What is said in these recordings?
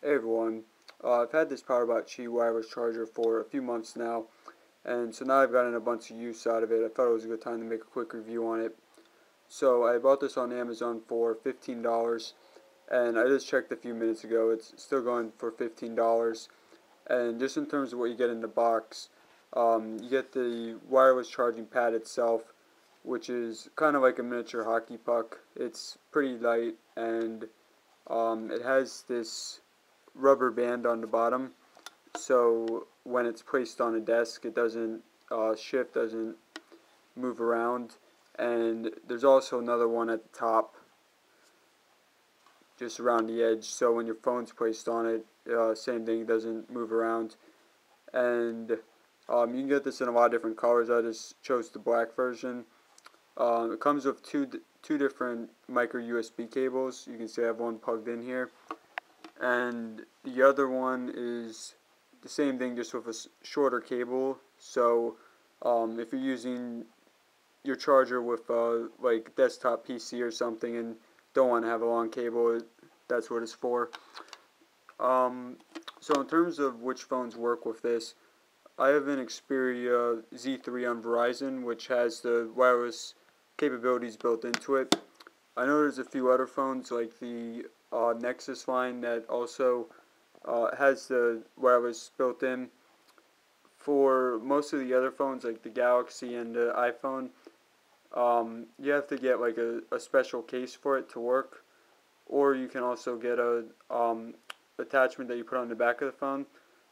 Hey everyone, I've had this PowerBot Qi wireless charger for a few months now, and so now I've gotten a bunch of use out of it. I thought it was a good time to make a quick review on it. So I bought this on Amazon for $15, and I just checked a few minutes ago. It's still going for $15, and just in terms of what you get in the box, you get the wireless charging pad itself, which is kind of like a miniature hockey puck. It's pretty light, and it has this rubber band on the bottom, so when it's placed on a desk it doesn't shift, doesn't move around. And there's also another one at the top just around the edge, so when your phone's placed on it, same thing, doesn't move around. And you can get this in a lot of different colors. I just chose the black version. It comes with two different micro USB cables. You can see I have one plugged in here, and the other one is the same thing, just with a shorter cable. So if you're using your charger with like desktop PC or something and don't want to have a long cable, that's what it's for. So in terms of which phones work with this, I have an Xperia Z3 on Verizon, which has the wireless capabilities built into it. I know there's a few other phones like the Nexus line that also has the wireless built in. For most of the other phones like the Galaxy and the iPhone, you have to get like a special case for it to work, or you can also get a attachment that you put on the back of the phone.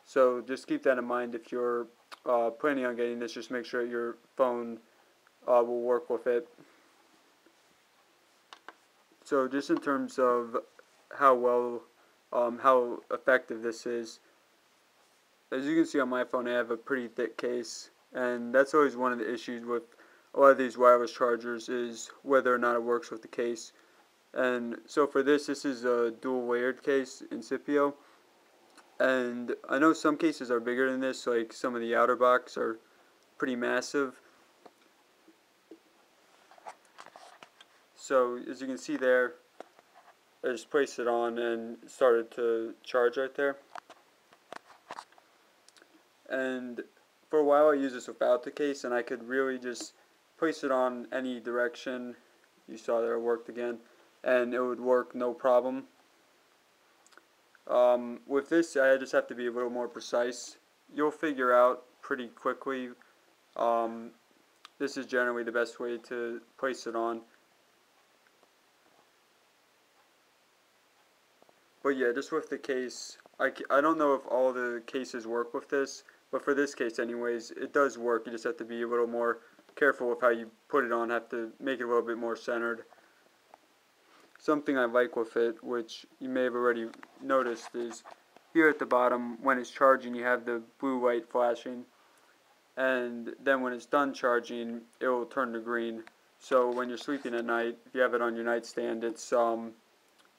So just keep that in mind if you're planning on getting this. Just make sure your phone will work with it. So just in terms of how effective this is, as you can see on my phone, I have a pretty thick case, and that's always one of the issues with a lot of these wireless chargers, is whether or not it works with the case. And so for this is a dual layered case Incipio, and I know some cases are bigger than this, like some of the outer box are pretty massive. So as you can see there, I just placed it on and it started to charge right there. And for a while I used this without the case, and I could really just place it on any direction. You saw there it worked again, and it would work no problem. With this, I just have to be a little more precise. You'll figure out pretty quickly. This is generally the best way to place it on. But yeah, just with the case, I don't know if all the cases work with this, but for this case anyways, it does work. You just have to be a little more careful with how you put it on, have to make it a little bit more centered. Something I like with it, which you may have already noticed, is here at the bottom, when it's charging, you have the blue light flashing, and then when it's done charging, it will turn to green. So when you're sleeping at night, if you have it on your nightstand, it's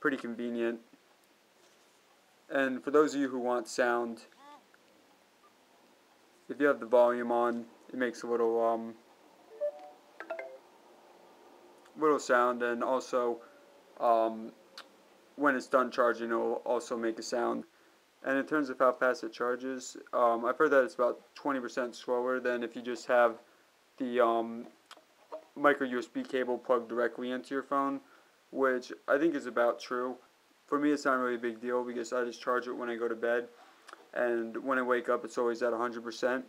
pretty convenient. And for those of you who want sound, if you have the volume on, it makes a little sound, and also when it's done charging, it will also make a sound. And in terms of how fast it charges, I've heard that it's about 20% slower than if you just have the micro USB cable plugged directly into your phone, which I think is about true. For me, it's not really a big deal because I just charge it when I go to bed, and when I wake up, it's always at 100%.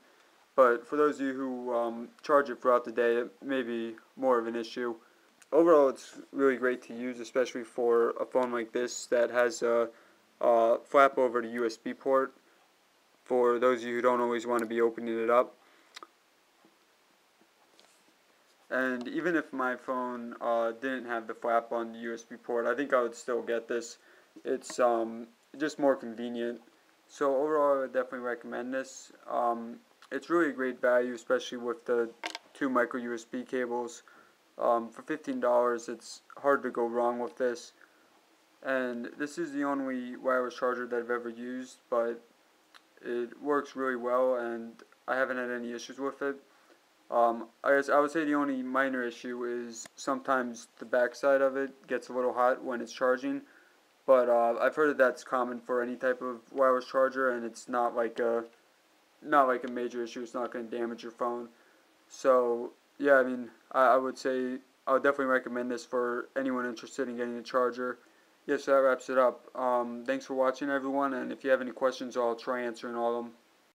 But for those of you who charge it throughout the day, it may be more of an issue. Overall, it's really great to use, especially for a phone like this that has a flap over the USB port, for those of you who don't always want to be opening it up. And even if my phone didn't have the flap on the USB port, I think I would still get this. It's just more convenient. So overall, I would definitely recommend this. It's really a great value, especially with the two micro USB cables. For $15, it's hard to go wrong with this. And this is the only wireless charger that I've ever used, but it works really well, and I haven't had any issues with it. I would say the only minor issue is sometimes the backside of it gets a little hot when it's charging, But I've heard that that's common for any type of wireless charger, and it's not like a major issue. It's not going to damage your phone. So yeah, I mean, I would say I would definitely recommend this for anyone interested in getting a charger. Yeah, so that wraps it up. Thanks for watching, everyone, and if you have any questions, I'll try answering all of them.